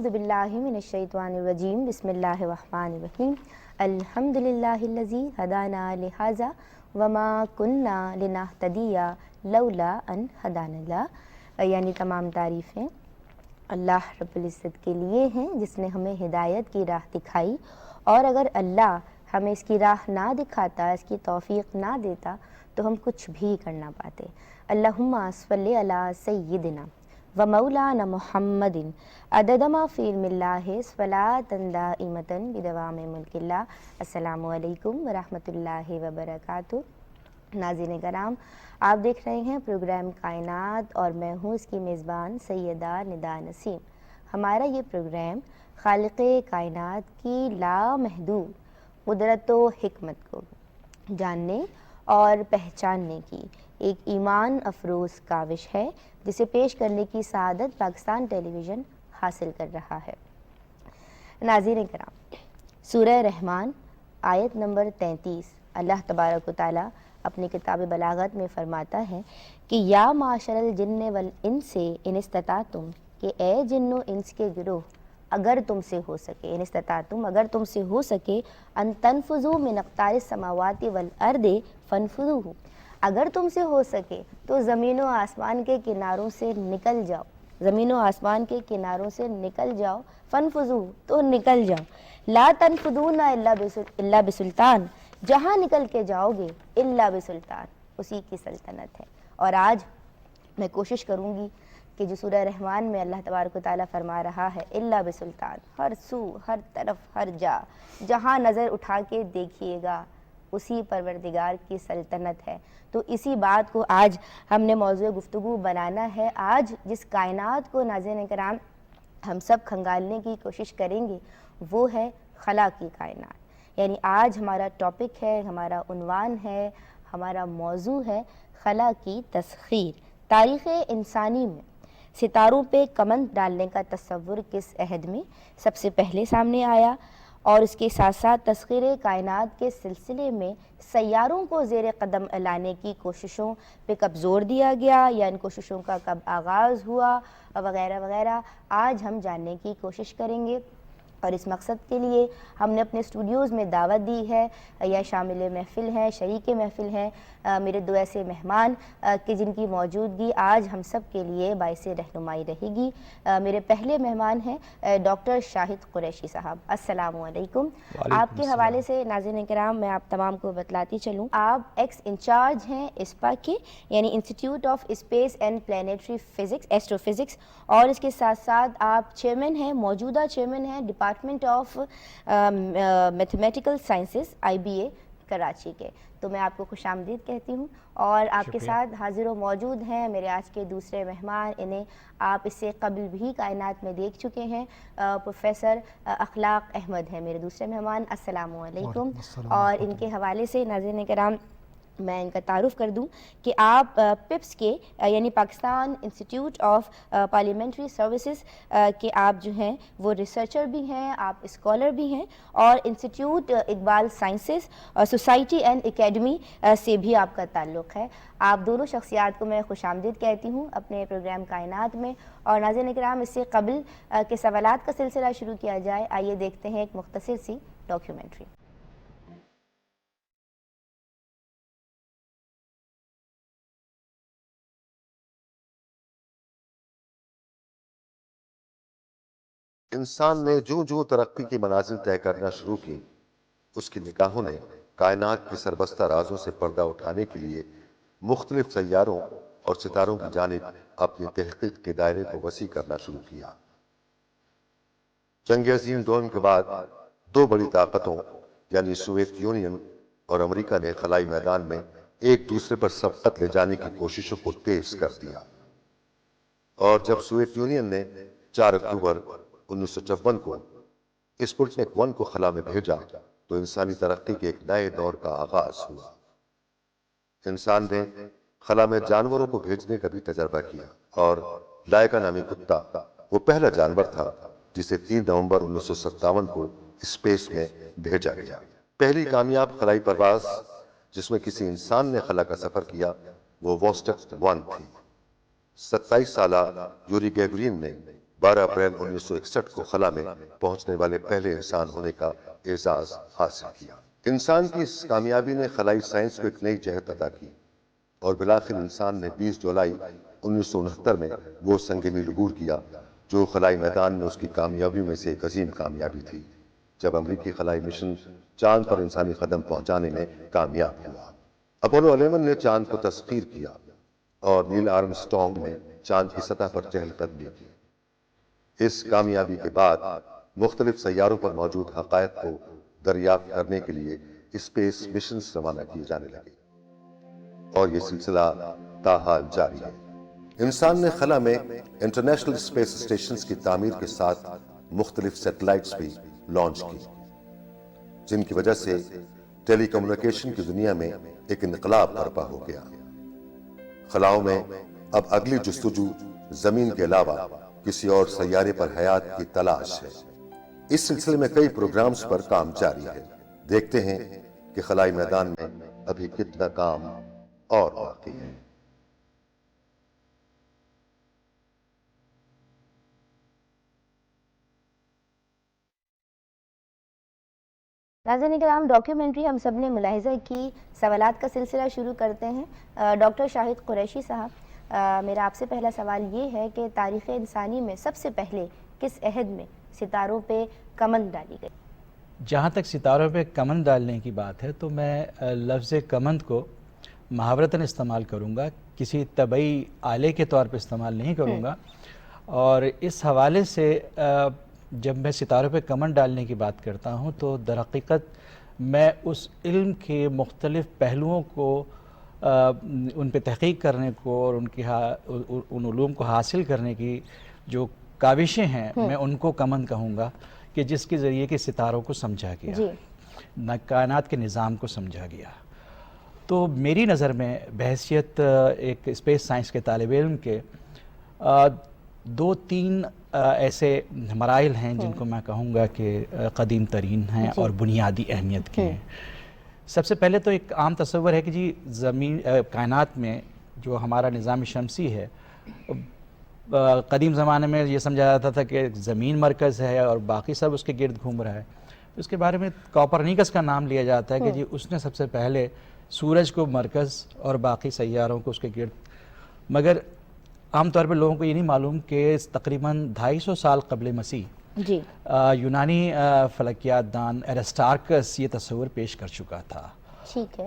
اعوذ باللہ من الشیطان الرجیم بسم اللہ الرحمن الرحیم الحمدللہ الذی ہدانا لہذا وما کننا لنہتدی لولا ان ہدانا اللہ، یعنی تمام تعریفیں اللہ رب العزت کے لیے ہیں جس نے ہمیں ہدایت کی راہ دکھائی، اور اگر اللہ ہمیں اس کی راہ نہ دکھاتا، اس کی توفیق نہ دیتا تو ہم کچھ بھی کر نہ پاتے۔ اللہم صلی علی سیدنا و مولانا محمد عدد ما فی علم اللہ صلاۃ دائمۃ بدوام ملک اللہ۔ السلام علیکم ورحمۃ اللہ وبرکاتہ۔ ناظرین کرام، آپ دیکھ رہے ہیں پروگرام کائنات اور میں ہوں اس کی میزبان سیدہ ندا نسیم۔ ہمارا یہ پروگرام خالق کائنات کی لامحدود قدرت و حکمت کو جاننے اور پہچاننے کی ایک ایمان افروز کاوش ہے، جسے پیش کرنے کی سعادت پاکستان ٹیلی ویژن حاصل کر رہا ہے۔ ناظرین کرام، سورہ رحمان آیت نمبر 33 اللہ تبارک و تعالیٰ اپنی کتاب بلاغت میں فرماتا ہے کہ یا معاشر الجن والانس ان استطعتم، کہ اے جن و انس کے گروہ اگر تم سے ہو سکے، ان استطعتم اگر تم سے ہو سکے، ان تنفذوا من اقطار السماوات والارض فانفذوا، اگر تم سے ہو سکے تو زمین و آسمان کے کناروں سے نکل جاؤ، زمین و آسمان کے کناروں سے نکل جاؤ، فانفذوا تو نکل جاؤ، لا تنفذون الا بسلطان، جہاں نکل کے جاؤ گے الا بسلطان، اسی کی سلطنت ہے۔ اور آج میں کوشش کروں گی کہ جو سورہ رحمان میں اللہ تبارک و تعالیٰ فرما رہا ہے الا بسلطان، ہر سو ہر طرف ہر جا جہاں نظر اٹھا کے دیکھیے گا اسی پروردگار کی سلطنت ہے، تو اسی بات کو آج ہم نے موضوع گفتگو بنانا ہے۔ آج جس کائنات کو ناظرین کرام ہم سب کھنگالنے کی کوشش کریں گے وہ ہے خلا کی کائنات، یعنی آج ہمارا ٹاپک ہے، ہمارا عنوان ہے، ہمارا موضوع ہے خلا کی تسخیر۔ تاریخ انسانی میں ستاروں پہ کمند ڈالنے کا تصور کس عہد میں سب سے پہلے سامنے آیا، اور اس کے ساتھ ساتھ تسخیر کائنات کے سلسلے میں سیاروں کو زیر قدم لانے کی کوششوں پہ کب زور دیا گیا، یا ان کوششوں کا کب آغاز ہوا، وغیرہ وغیرہ آج ہم جاننے کی کوشش کریں گے۔ اور اس مقصد کے لیے ہم نے اپنے اسٹوڈیوز میں دعوت دی ہے، یا شامل محفل ہیں، شریک محفل ہیں میرے دو ایسے مہمان کہ جن کی موجودگی آج ہم سب کے لیے باعث رہنمائی رہے گی۔ میرے پہلے مہمان ہیں ڈاکٹر شاہد قریشی صاحب۔ السلام علیکم۔ آپ کے حوالے سے ناظرین کرام میں آپ تمام کو بتلاتی چلوں، آپ ایکس انچارج ہیں اسپا کے، یعنی institute of space and planetary physics, astro physics, اور اس کے ساتھ ساتھ آپ چیئرمین ہیں، موجودہ چیئرمین ہیں department of mathematical sciences IBA Karachi کے۔ تو میں آپ کو خوش آمدید کہتی ہوں، اور آپ کے ساتھ حاضر و موجود ہیں میرے آج کے دوسرے مہمان، انہیں آپ اس سے قبل بھی کائنات میں دیکھ چکے ہیں، پروفیسر اخلاق احمد ہیں میرے دوسرے مہمان۔ السلام علیکم۔ اور ان کے حوالے سے ناظرین کرام میں ان کا تعارف کر دوں کہ آپ پپس کے یعنی Pakistan institute of parliamentary services کے آپ جو ہیں وہ ریسرچر بھی ہیں، آپ اسکالر بھی ہیں، اور انسٹیٹیوٹ اقبال سائنسز اور سوسائٹی اینڈ اکیڈمی سے بھی آپ کا تعلق ہے۔ آپ دونوں شخصیات کو میں خوش آمدید کہتی ہوں اپنے پروگرام کائنات میں۔ اور ناظرین کرام، اس سے قبل کہ سوالات کا سلسلہ شروع کیا جائے، آئیے دیکھتے ہیں ایک مختصر سی ڈاکیومنٹری۔ انسان نے جو ترقی کی منازل طے کرنا شروع کی، اس کی نگاہوں نے کائنات کے سربستہ رازوں سے پردہ اٹھانے کے لیے مختلف سیاروں اور ستاروں کی جانب اپنی تحقیق کے دائرے کو وسیع کرنا شروع کیا۔ جنگ عظیم دوم کے بعد دو بڑی طاقتوں یعنی سوویت یونین اور امریکہ نے خلائی میدان میں ایک دوسرے پر سبقت لے جانے کی کوششوں کو تیز کر دیا، اور جب سوویت یونین نے 4 اکتوبر 1954 کو اسپوتنک 1 کو خلا میں بھیجا تو انسانی ترقی کے ایک نئے دور کا آغاز ہوا۔ انسان نے خلا میں جانوروں کو بھیجنے کا بھی تجربہ کیا، اور لائکا نامی کتا وہ پہلا جانور تھا جسے 3 نومبر 1957 کو اسپیس میں بھیجا گیا۔ پہلی کامیاب خلائی پرواز جس میں کسی انسان نے خلا کا سفر کیا وہ ووسٹک 1 تھی۔ 27 سالہ یوری گیگرین نے 12 اپریل 1961 کو خلا میں پہنچنے والے پہلے انسان ہونے کا اعزاز حاصل کیا۔ انسان کی اس کامیابی نے خلائی سائنس کو ایک نئی جہت عطا کی اور بالآخر انسان نے 20 جولائی 1969 میں وہ سنگ میل عبور کیا جو خلائی میدان میں اس کی کامیابیوں میں سے ایک عظیم کامیابی تھی، جب امریکی خلائی مشن چاند پر انسانی قدم پہنچانے میں کامیاب ہوا۔ اپولو 11 نے چاند کو تسخیر کیا اور نیل آرمسٹرانگ نے چاند کی سطح پر چہل قدمی کی۔ اس کامیابی کے بعد مختلف سیاروں پر موجود حقائق کو دریافت کرنے کے لیے اسپیس مشنز روانہ کیے جانے لگے اور یہ سلسلہ تاحال جاری ہے۔ انسان نے خلا میں انٹرنیشنل اسپیس اسٹیشنز کی تعمیر کے ساتھ مختلف سیٹلائٹس بھی لانچ کی، جن کی وجہ سے ٹیلی کمیونیکیشن کی دنیا میں ایک انقلاب برپا ہو گیا۔ خلاؤں میں اب اگلی جستجو زمین کے علاوہ کسی اور سیارے پر حیات کی تلاش ہے۔ اس سلسلے میں کئی پروگرامز پر کام جاری ہے۔ دیکھتے ہیں کہ خلائی میدان میں ابھی کتنا کام اور باقی ہے۔ ناظرین کرام، ڈاکیومنٹری ہم سب نے ملاحظہ کی، سوالات کا سلسلہ شروع کرتے ہیں۔ ڈاکٹر شاہد قریشی صاحب، میرا آپ سے پہلا سوال یہ ہے کہ تاریخ انسانی میں سب سے پہلے کس عہد میں ستاروں پہ کمند ڈالی گئی؟ جہاں تک ستاروں پہ کمند ڈالنے کی بات ہے تو میں لفظ کمند کو محاورتاً استعمال کروں گا، کسی طبعی آلے کے طور پہ استعمال نہیں کروں گا۔ اور اس حوالے سے جب میں ستاروں پہ کمند ڈالنے کی بات کرتا ہوں تو در حقیقت میں اس علم کے مختلف پہلوؤں کو ان پہ تحقیق کرنے کو اور ان علوم کو حاصل کرنے کی جو کاوشیں ہیں میں ان کو کمند کہوں گا، کہ جس کے ذریعے کہ ستاروں کو سمجھا گیا، کائنات کے نظام کو سمجھا گیا۔ تو میری نظر میں بحیثیت ایک اسپیس سائنس کے طالب علم کے 2-3 ایسے مراحل ہیں جن کو میں کہوں گا کہ قدیم ترین ہیں اور بنیادی اہمیت کے ہیں۔ سب سے پہلے تو ایک عام تصور ہے کہ جی زمین کائنات میں جو ہمارا نظام شمسی ہے، قدیم زمانے میں یہ سمجھا جاتا تھا کہ زمین مرکز ہے اور باقی سب اس کے گرد گھوم رہا ہے۔ اس کے بارے میں کوپرنیکس کا نام لیا جاتا ہے کہ جی اس نے سب سے پہلے سورج کو مرکز اور باقی سیاروں کو اس کے گرد، مگر عام طور پہ لوگوں کو یہ نہیں معلوم کہ تقریباً 250 سال قبل مسیح یونانی فلکیات دان ایرسٹارکس یہ تصور پیش کر چکا تھا۔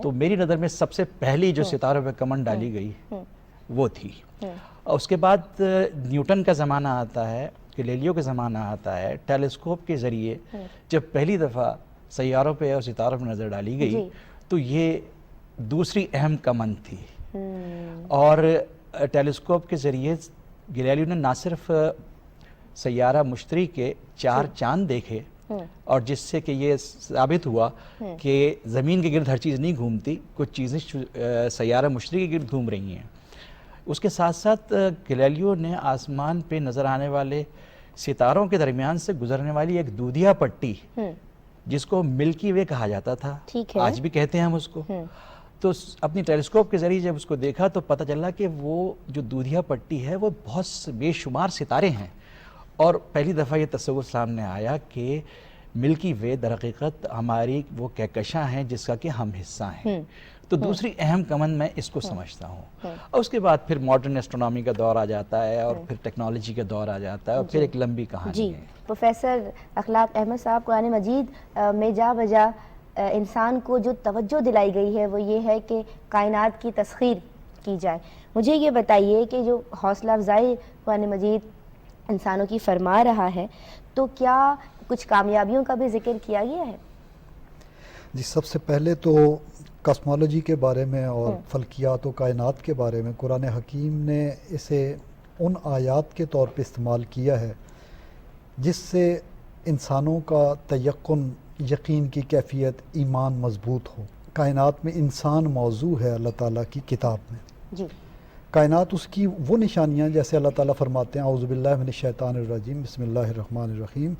تو میری نظر میں سب سے پہلی جو ستاروں پہ کمند ڈالی گئی وہ تھی۔ اور اس کے بعد نیوٹن کا زمانہ آتا ہے، گلیلیو کا زمانہ آتا ہے، ٹیلیسکوپ کے ذریعے جب پہلی دفعہ سیاروں پہ اور ستاروں پہ نظر ڈالی گئی تو یہ دوسری اہم کمند تھی۔ اور ٹیلیسکوپ کے ذریعے گلیلیو نے نہ صرف سیارہ مشتری کے 4 چاند دیکھے، اور جس سے کہ یہ ثابت ہوا کہ زمین کے گرد ہر چیز نہیں گھومتی، کچھ چیزیں سیارہ مشتری کے گرد گھوم رہی ہیں۔ اس کے ساتھ ساتھ گلیلیو نے آسمان پہ نظر آنے والے ستاروں کے درمیان سے گزرنے والی ایک دودھیا پٹی جس کو ملکی وے کہا جاتا تھا، آج بھی کہتے ہیں ہم اس کو، تو اپنی ٹیلیسکوپ کے ذریعے جب اس کو دیکھا تو پتہ چلا کہ وہ جو دودھیا پٹی ہے وہ بہت بے شمار ستارے ہیں۔ اور پہلی دفعہ یہ تصور سامنے آیا کہ ملکی وے در حقیقت ہماری وہ کہکشاں ہیں جس کا کہ ہم حصہ ہیں۔ تو دوسری اہم کمند میں اس کو سمجھتا ہوں۔ اور اس کے بعد پھر ماڈرن ایسٹرونومی کا دور آ جاتا ہے اور پھر ٹیکنالوجی کا دور آ جاتا ہے اور پھر ایک لمبی کہانی ہے۔ پروفیسر اخلاق احمد صاحب، قرآن مجید میں جا بجا انسان کو جو توجہ دلائی گئی ہے وہ یہ ہے کہ کائنات کی تسخیر کی جائے۔ مجھے یہ بتائیے کہ جو حوصلہ افزائی قرآن مجید انسانوں کی فرما رہا ہے تو کیا کچھ کامیابیوں کا بھی ذکر کیا گیا ہے؟ جی، سب سے پہلے تو کاسمولوجی کے بارے میں اور فلکیات و کائنات کے بارے میں قرآن حکیم نے اسے ان آیات کے طور پہ استعمال کیا ہے جس سے انسانوں کا تیقن، یقین کی کیفیت، ایمان مضبوط ہو۔ کائنات میں انسان موضوع ہے اللہ تعالیٰ کی کتاب میں۔ کائنات اس کی وہ نشانیاں، جیسے اللہ تعالیٰ فرماتے ہیں اعوذ باللہ من الشیطان الرجیم بسم اللہ الرحمن الرحیم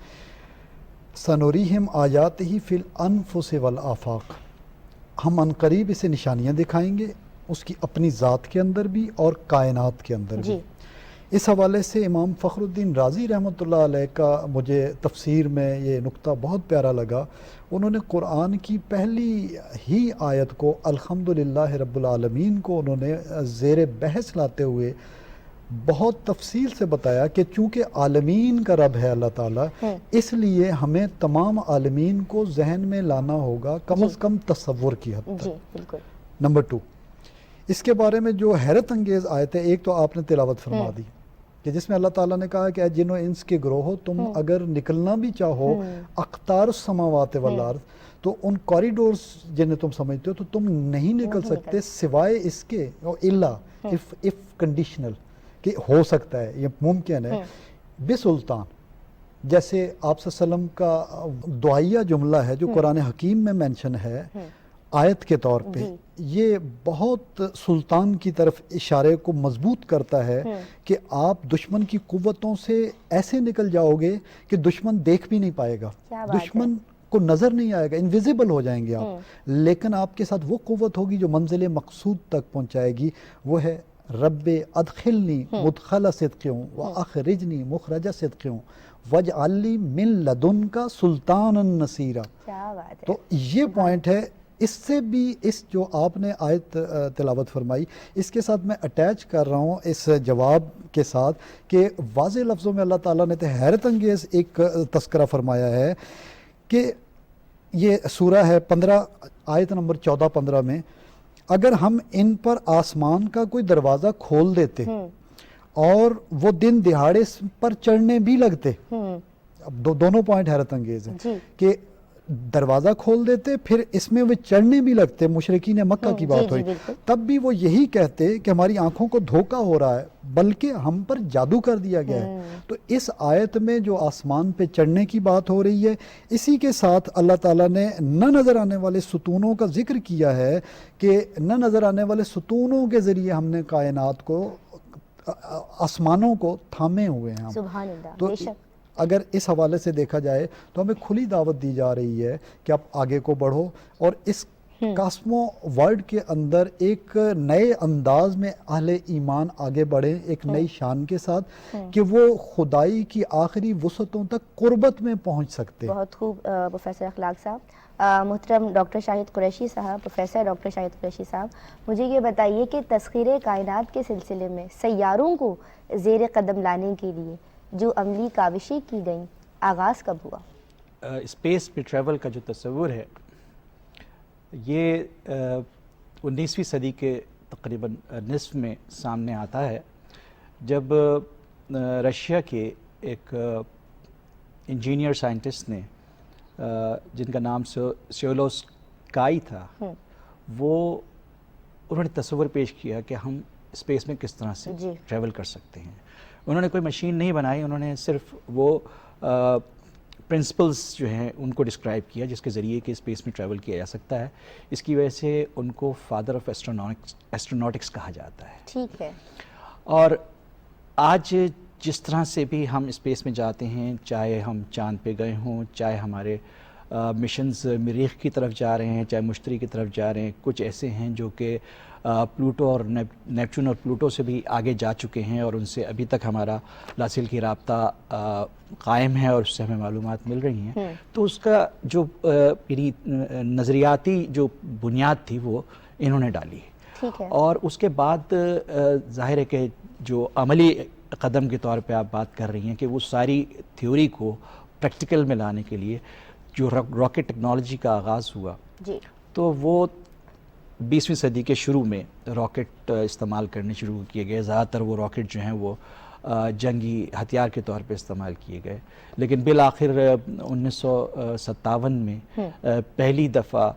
سنوریہم آیاتہ فی الانفس والآفاق، ہم عنقریب اسے نشانیاں دکھائیں گے اس کی اپنی ذات کے اندر بھی اور کائنات کے اندر بھی۔ اس حوالے سے امام فخر الدین رازی رحمۃ اللہ علیہ کا مجھے تفسیر میں یہ نقطہ بہت پیارا لگا. انہوں نے قرآن کی پہلی ہی آیت کو الحمدللہ رب العالمین کو انہوں نے زیر بحث لاتے ہوئے بہت تفصیل سے بتایا کہ چونکہ عالمین کا رب ہے اللہ تعالیٰ، اس لیے ہمیں تمام عالمین کو ذہن میں لانا ہوگا کم از کم تصور کی حد تک. جی بالکل. نمبر 2، اس کے بارے میں جو حیرت انگیز آیت ہے، ایک تو آپ نے تلاوت فرما دی کہ جس میں اللہ تعالیٰ نے کہا کہ اے جن و انس کے گروہو، تم اگر نکلنا بھی چاہو اقطار السماوات والارض، تو ان کوریڈورز جنہیں تم سمجھتے ہو تو تم نہیں نکل سکتے سوائے اس کے الا اف کنڈیشنل، کہ ہو سکتا ہے، یہ ممکن ہے بسلطان. جیسے آپ صلی اللہ علیہ وسلم کا دعائیہ جملہ ہے جو قرآن حکیم میں مینشن ہے آیت کے طور پہ، یہ بہت سلطان کی طرف اشارے کو مضبوط کرتا ہے کہ آپ دشمن کی قوتوں سے ایسے نکل جاؤ گے کہ دشمن دیکھ بھی نہیں پائے گا، دشمن کو نظر نہیں آئے گا، انویزیبل ہو جائیں گے آپ، لیکن آپ کے ساتھ وہ قوت ہوگی جو منزل مقصود تک پہنچائے گی. وہ ہے رب ادخلنی مدخل صدقوں واخرجنی مخرج صدقوں واجعل لی من لدنک سلطانا نصیرا. تو یہ پوائنٹ ہے. اس سے بھی اس جو آپ نے آیت تلاوت فرمائی، اس کے ساتھ میں اٹیچ کر رہا ہوں اس جواب کے ساتھ کہ واضح لفظوں میں اللہ تعالیٰ نے حیرت انگیز ایک تذکرہ فرمایا ہے کہ یہ سورہ ہے 15 آیت نمبر 14-15 میں، اگر ہم ان پر آسمان کا کوئی دروازہ کھول دیتے اور وہ دن دہاڑے پر چڑھنے بھی لگتے. اب دونوں پوائنٹ حیرت انگیز ہیں کہ دروازہ کھول دیتے پھر اس میں وہ چڑھنے بھی لگتے، مشرکین مکہ کی بات ہوئی، تب بھی وہ یہی کہتے کہ ہماری آنکھوں کو دھوکہ ہو رہا ہے بلکہ ہم پر جادو کر دیا گیا ہے. تو اس آیت میں جو آسمان پہ چڑھنے کی بات ہو رہی ہے، اسی کے ساتھ اللہ تعالیٰ نے نہ نظر آنے والے ستونوں کا ذکر کیا ہے کہ نہ نظر آنے والے ستونوں کے ذریعے ہم نے کائنات کو، آسمانوں کو تھامے ہوئے ہیں. سبحان اللہ. تو اگر اس حوالے سے دیکھا جائے تو ہمیں کھلی دعوت دی جا رہی ہے کہ آپ آگے کو بڑھو اور اس کاسمو ورلڈ کے اندر ایک نئے انداز میں اہل ایمان آگے بڑھیں، ایک نئی شان کے ساتھ کہ وہ خدائی کی آخری وسعتوں تک قربت میں پہنچ سکتے. بہت خوب پروفیسر اخلاق صاحب. محترم ڈاکٹر شاہد قریشی صاحب، پروفیسر ڈاکٹر شاہد قریشی صاحب، مجھے یہ بتائیے کہ تسخیر کائنات کے سلسلے میں سیاروں کو زیر قدم لانے کے لیے جو عملی کاوشیں کی گئیں، آغاز کب ہوا؟ اسپیس پہ ٹریول کا جو تصور ہے یہ 19ویں صدی کے تقریباً نصف میں سامنے آتا ہے، جب رشیا کے ایک انجینئر سائنٹسٹ نے جن کا نام سیولوسکائی تھا، وہ انہوں نے تصور پیش کیا کہ ہم اسپیس میں کس طرح سے ٹریول کر سکتے ہیں. انہوں نے کوئی مشین نہیں بنائی، انہوں نے صرف وہ پرنسپلز جو ہیں ان کو ڈسکرائب کیا جس کے ذریعے کہ اسپیس میں ٹریول کیا جا سکتا ہے. اس کی وجہ سے ان کو فادر آف ایسٹروناٹکس کہا جاتا ہے. ٹھیک ہے. اور آج جس طرح سے بھی ہم اسپیس میں جاتے ہیں، چاہے ہم چاند پہ گئے ہوں، چاہے ہمارے مشنز مریخ کی طرف جا رہے ہیں، چاہے مشتری کی طرف جا رہے ہیں، کچھ ایسے ہیں جو کہ پلوٹو اور نیپچون اور پلوٹو سے بھی آگے جا چکے ہیں اور ان سے ابھی تک ہمارا لاسل کی رابطہ قائم ہے اور اس سے ہمیں معلومات مل رہی ہیں. تو اس کا جو نظریاتی جو بنیاد تھی وہ انہوں نے ڈالی. اور اس کے بعد ظاہر ہے کہ جو عملی قدم کے طور پہ آپ بات کر رہی ہیں کہ وہ ساری تھیوری کو پریکٹیکل میں لانے کے لیے جو راکٹ ٹیکنالوجی کا آغاز ہوا، تو وہ 20ویں صدی کے شروع میں راکٹ استعمال کرنے شروع کیے گئے. زیادہ تر وہ راکٹ جو ہیں وہ جنگی ہتھیار کے طور پہ استعمال کیے گئے، لیکن بالآخر 1957 میں پہلی دفعہ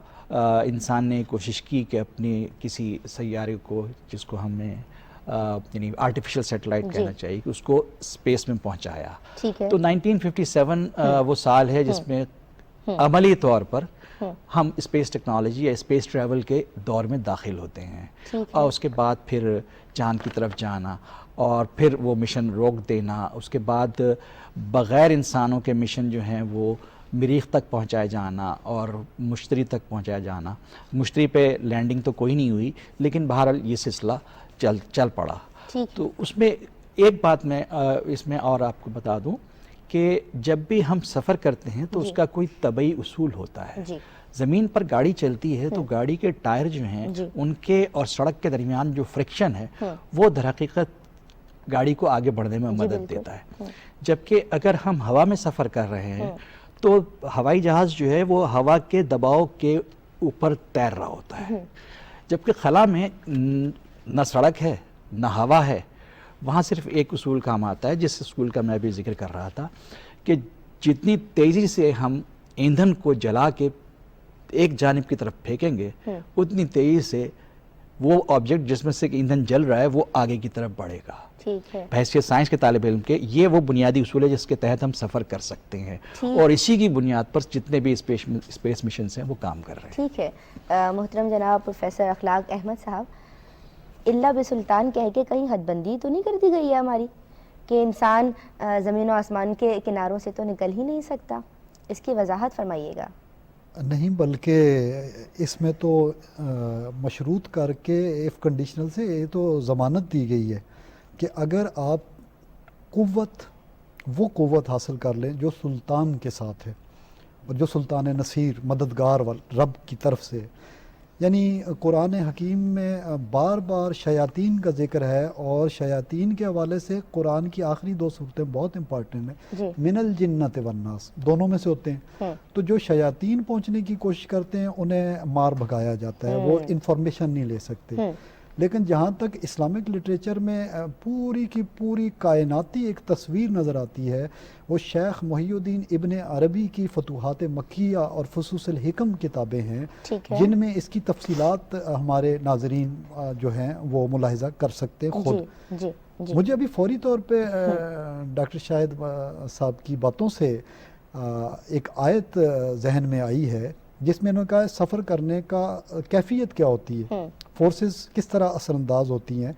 انسان نے کوشش کی کہ اپنی کسی سیارے کو، جس کو ہمیں یعنی آرٹیفیشل سیٹلائٹ کہنا چاہیے، کہ اس کو اسپیس میں پہنچایا. تو 1957 وہ سال ہے جس میں عملی طور پر ہم اسپیس ٹیکنالوجی یا اسپیس ٹریول کے دور میں داخل ہوتے ہیں. اور اس کے بعد پھر چاند کی طرف جانا اور پھر وہ مشن روک دینا، اس کے بعد بغیر انسانوں کے مشن جو ہیں وہ مریخ تک پہنچائے جانا اور مشتری تک پہنچایا جانا. مشتری پہ لینڈنگ تو کوئی نہیں ہوئی، لیکن بہرحال یہ سلسلہ چل پڑا. تو اس میں ایک بات میں اس میں اور آپ کو بتا دوں کہ جب بھی ہم سفر کرتے ہیں تو اس کا کوئی طبعی اصول ہوتا ہے. زمین پر گاڑی چلتی ہے تو گاڑی کے ٹائر جو ہیں ان کے اور سڑک کے درمیان جو فرکشن ہے وہ در حقیقت گاڑی کو آگے بڑھنے میں مدد دیتا ہے. جبکہ اگر ہم ہوا میں سفر کر رہے ہیں تو ہوائی جہاز جو ہے وہ ہوا کے دباؤ کے اوپر تیر رہا ہوتا ہے. جبکہ خلا میں نہ سڑک ہے نہ ہوا ہے, وہاں صرف ایک اصول کام آتا ہے, جس اصول کا میں بھی ذکر کر رہا تھا کہ جتنی تیزی سے ہم ایندھن کو جلا کے ایک جانب کی طرف پھینکیں گے اتنی تیزی سے وہ آبجیکٹ جس میں سے ایندھن جل رہا ہے وہ آگے کی طرف بڑھے گا. بحیثیت سائنس کے طالب علم کے یہ وہ بنیادی اصول ہے جس کے تحت ہم سفر کر سکتے ہیں, اور اسی کی بنیاد پر جتنے بھی اسپیس مشنز ہیں وہ کام کر رہے ہیں. ٹھیک ہے. محترم جناب پروفیسر اخلاق احمد صاحب, اللہ بسلطان کہہ کے کہیں حد بندی تو نہیں کر دی گئی ہے ہماری کہ انسان زمین و آسمان کے کناروں سے تو نکل ہی نہیں سکتا؟ اس کی وضاحت فرمائیے گا. نہیں, بلکہ اس میں تو مشروط کر کے ایف کنڈیشنل سے یہ تو ضمانت دی گئی ہے کہ اگر آپ وہ قوت حاصل کر لیں جو سلطان کے ساتھ ہے, اور جو سلطان نصیر مددگار رب کی طرف سے, یعنی قرآن حکیم میں بار بار شیاطین کا ذکر ہے, اور شیاطین کے حوالے سے قرآن کی آخری 2 صورتیں بہت امپارٹنٹ ہیں, من الجنت والناس, دونوں میں سے ہوتے ہیں. تو جو شیاطین پہنچنے کی کوشش کرتے ہیں انہیں مار بھگایا جاتا ہے, وہ انفارمیشن نہیں لے سکتے. لیکن جہاں تک اسلامک لٹریچر میں پوری کی پوری کائناتی ایک تصویر نظر آتی ہے, وہ شیخ محی الدین ابن عربی کی فتوحات مکیہ اور فصوص الحکم کتابیں ہیں, جن میں اس کی تفصیلات ہمارے ناظرین جو ہیں وہ ملاحظہ کر سکتے ہیں خود. مجھے ابھی فوری طور پہ ڈاکٹر شاہد صاحب کی باتوں سے ایک آیت ذہن میں آئی ہے جس میں انہوں نے کہا سفر کرنے کا کیفیت کیا ہوتی ہے, فورسز کس طرح اثر انداز ہوتی ہیں.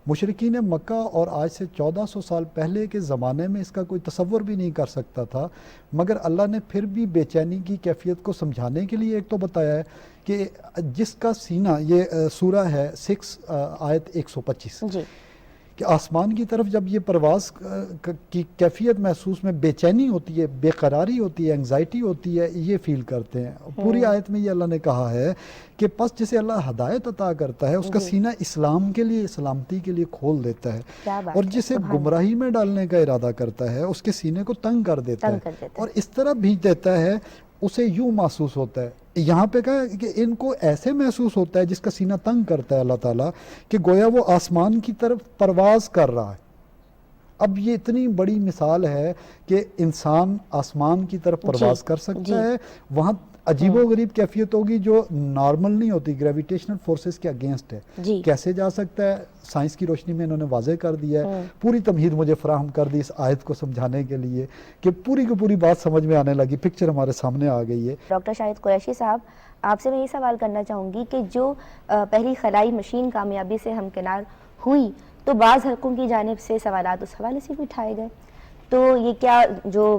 مشرکین مکہ اور آج سے 1400 سال پہلے کے زمانے میں اس کا کوئی تصور بھی نہیں کر سکتا تھا, مگر اللہ نے پھر بھی بے چینی کی کیفیت کو سمجھانے کے لیے ایک تو بتایا ہے کہ جس کا سینہ, یہ سورہ ہے 6 آیت 125, کہ آسمان کی طرف جب یہ پرواز کی کیفیت محسوس میں بے چینی ہوتی ہے, بے قراری ہوتی ہے, انگزائٹی ہوتی ہے, یہ فیل کرتے ہیں. پوری آیت میں یہ اللہ نے کہا ہے کہ پس جسے اللہ ہدایت عطا کرتا ہے اس کا سینہ اسلام کے لیے, سلامتی کے لیے کھول دیتا ہے, اور جسے گمراہی میں ڈالنے کا ارادہ کرتا ہے اس کے سینے کو تنگ کر دیتا ہے, اور اس طرح بھیج دیتا ہے اسے یوں محسوس ہوتا ہے. یہاں پہ کہا کہ ان کو ایسے محسوس ہوتا ہے جس کا سینہ تنگ کرتا ہے اللہ تعالیٰ, کہ گویا وہ آسمان کی طرف پرواز کر رہا ہے. اب یہ اتنی بڑی مثال ہے کہ انسان آسمان کی طرف پرواز کر سکتا ہے, وہاں عجیب و غریب کیفیت ہوگی جو نارمل نہیں ہوتی, گریویٹیشنل فورسز کے اگینسٹ ہے. کیسے جا سکتا ہے سائنس کی روشنی میں انہوں نے واضح کر دیا ہے. پوری تمہید مجھے فراہم کر دی اس آیت کو سمجھانے کے لیے کہ پوری کی پوری بات سمجھ میں آنے لگی, پکچر ہمارے سامنے آ گئی ہے. ڈاکٹر شاہد قریشی صاحب, آپ سے میں یہ سوال کرنا چاہوں گی کہ جو پہلی خلائی مشین کامیابی سے ہمکنار ہوئی تو بعض حلقوں کی جانب سے سوالات اس حوالے سے بھی اٹھائے گئے, تو یہ کیا جو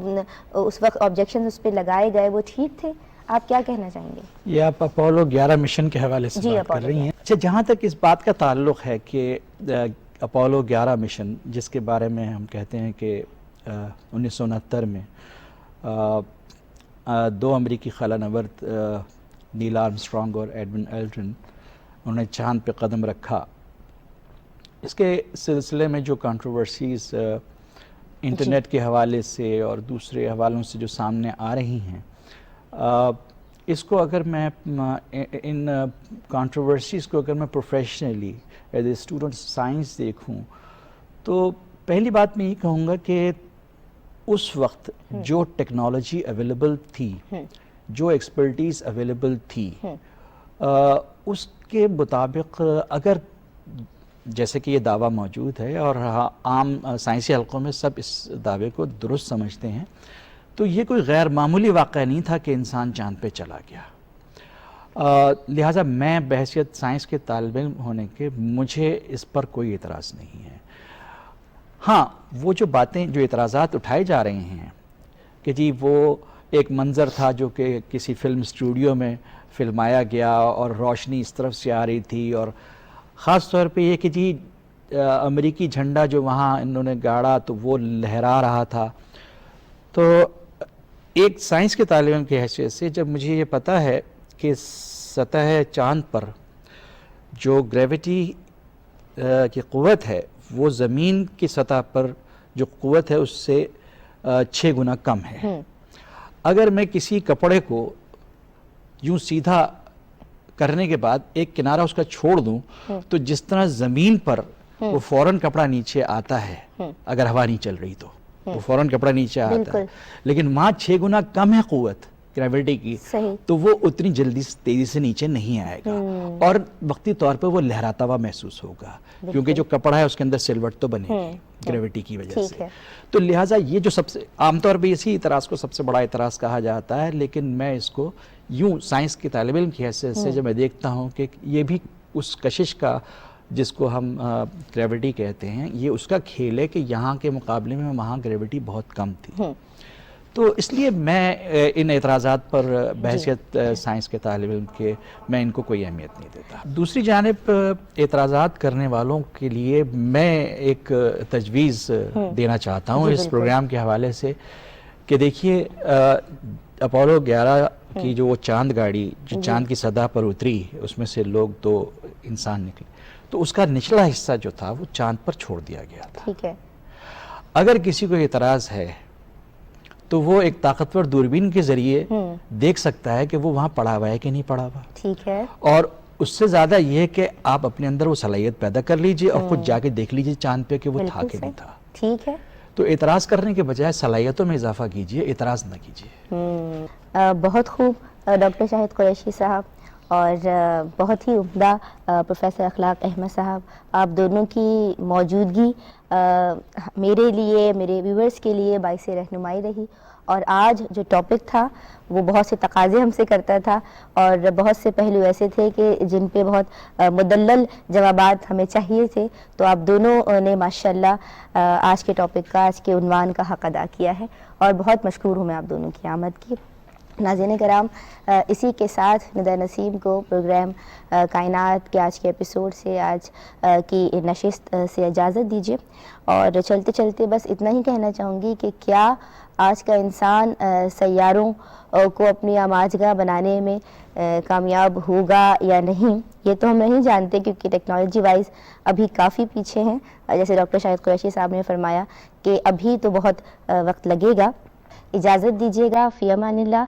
اس وقت آبجیکشن اس پہ لگائے گئے وہ ٹھیک تھے؟ آپ کیا کہنا چاہیں گے؟ یہ آپ اپولو 11 مشن کے حوالے سے بات کر رہی ہیں. اچھا, جہاں تک اس بات کا تعلق ہے کہ اپولو 11 مشن جس کے بارے میں ہم کہتے ہیں کہ 1969 میں 2 امریکی خلا نورد نیل آرمسٹرانگ اور ایڈون ایلڈرن انہوں نے چاند پہ قدم رکھا, اس کے سلسلے میں جو کنٹروورسیز انٹرنیٹ کے حوالے سے اور دوسرے حوالوں سے جو سامنے آ رہی ہیں, اس کو اگر میں ان کنٹروورسیز کو اگر میں professionally as a student science دیکھوں تو پہلی بات میں یہ کہوں گا کہ اس وقت جو ٹیکنالوجی اویلیبل تھی, جو ایکسپرٹیز اویلیبل تھی, اس کے مطابق اگر جیسے کہ یہ دعویٰ موجود ہے اور عام سائنسی حلقوں میں سب اس دعوے کو درست سمجھتے ہیں, تو یہ کوئی غیر معمولی واقعہ نہیں تھا کہ انسان چاند پہ چلا گیا. لہٰذا میں بحیثیت سائنس کے طالب علم ہونے کے مجھے اس پر کوئی اعتراض نہیں ہے. ہاں, وہ جو باتیں جو اعتراضات اٹھائے جا رہے ہیں کہ جی وہ ایک منظر تھا جو کہ کسی فلم اسٹوڈیو میں فلمایا گیا اور روشنی اس طرف سے آ رہی تھی, اور خاص طور پہ یہ کہ جی امریکی جھنڈا جو وہاں انہوں نے گاڑا تو وہ لہرا رہا تھا. تو ایک سائنس کے طالب علم کی حیثیت سے جب مجھے یہ پتہ ہے کہ سطح چاند پر جو گریویٹی کی قوت ہے وہ زمین کی سطح پر جو قوت ہے اس سے 6 گنا کم ہے. اگر میں کسی کپڑے کو یوں سیدھا کرنے کے بعد ایک کنارہ اس کا چھوڑ دوں تو جس طرح زمین پر وہ فوراً کپڑا نیچے آتا ہے اگر ہوا نہیں چل رہی تو وہ فوراً کپڑا نیچے آتا ہے، لیکن وہاں 6 گنا کم ہے قوت گریویٹی کی تو وہ اتنی جلدی تیزی سے نیچے نہیں آئے گا اور وقتی طور پہ وہ لہراتا ہوا محسوس ہوگا کیونکہ جو کپڑا ہے اس کے اندر سلوٹ تو بنے گی گریویٹی کی وجہ سے. تو لہٰذا یہ جو سب سے عام طور پہ اسی اعتراض کو سب سے بڑا اعتراض کہا جاتا ہے، لیکن میں اس کو یوں سائنس کے طالب علم کی حیثیت سے جب میں دیکھتا ہوں کہ یہ بھی اس کشش کا جس کو ہم گریویٹی کہتے ہیں یہ اس کا کھیل ہے کہ یہاں کے مقابلے میں وہاں گریویٹی بہت کم تھی. تو اس لیے میں ان اعتراضات پر بحیثیت سائنس کے طالب علم کے میں ان کو کوئی اہمیت نہیں دیتا. دوسری جانب اعتراضات کرنے والوں کے لیے میں ایک تجویز دینا چاہتا ہوں اس پروگرام کے حوالے سے کہ دیکھیے اپولو 11 کی جو وہ چاند گاڑی جو چاند کی سطح پر اتری اس میں سے لوگ 2 انسان نکلے تو اس کا نچلا حصہ جو تھا وہ چاند پر چھوڑ دیا گیا تھا. ٹھیک ہے. اگر کسی کو اعتراض ہے تو وہ ایک طاقتور دوربین کے ذریعے دیکھ سکتا ہے کہ وہ وہاں پڑا ہوا ہے کہ نہیں پڑا ہوا. ٹھیک ہے. اور اس سے زیادہ یہ ہے کہ آپ اپنے اندر وہ صلاحیت پیدا کر لیجئے اور خود جا کے دیکھ لیجئے چاند پہ کہ وہ تھا کہ نہیں تھا. ٹھیک ہے. تو اعتراض کرنے کے بجائے صلاحیتوں میں اضافہ کیجئے، اعتراض نہ کیجئے. بہت خوب ڈاکٹر شاہد قریشی صاحب اور بہت ہی عمدہ پروفیسر اخلاق احمد صاحب، آپ دونوں کی موجودگی میرے لیے میرے ویورز کے لیے باعث رہنمائی رہی. اور آج جو ٹاپک تھا وہ بہت سے تقاضے ہم سے کرتا تھا اور بہت سے پہلو ایسے تھے کہ جن پہ بہت مدلل جوابات ہمیں چاہیے تھے. تو آپ دونوں نے ماشاءاللہ آج کے ٹاپک کا آج کے عنوان کا حق ادا کیا ہے اور بہت مشکور ہوں میں آپ دونوں کی آمد کی. ناظرین کرام، اسی کے ساتھ ندا نسیم کو پروگرام کائنات کے آج کے ایپیسوڈ سے آج کی نشست سے اجازت دیجیے اور چلتے چلتے بس اتنا ہی کہنا چاہوں گی کہ کیا آج کا انسان سیاروں کو اپنی آماجگاہ بنانے میں کامیاب ہوگا یا نہیں، یہ تو ہم نہیں جانتے کیونکہ ٹیکنالوجی وائز ابھی کافی پیچھے ہیں. جیسے ڈاکٹر شاہد قریشی صاحب نے فرمایا کہ ابھی تو بہت وقت لگے گا. اجازت دیجیے گا. فی امان اللہ.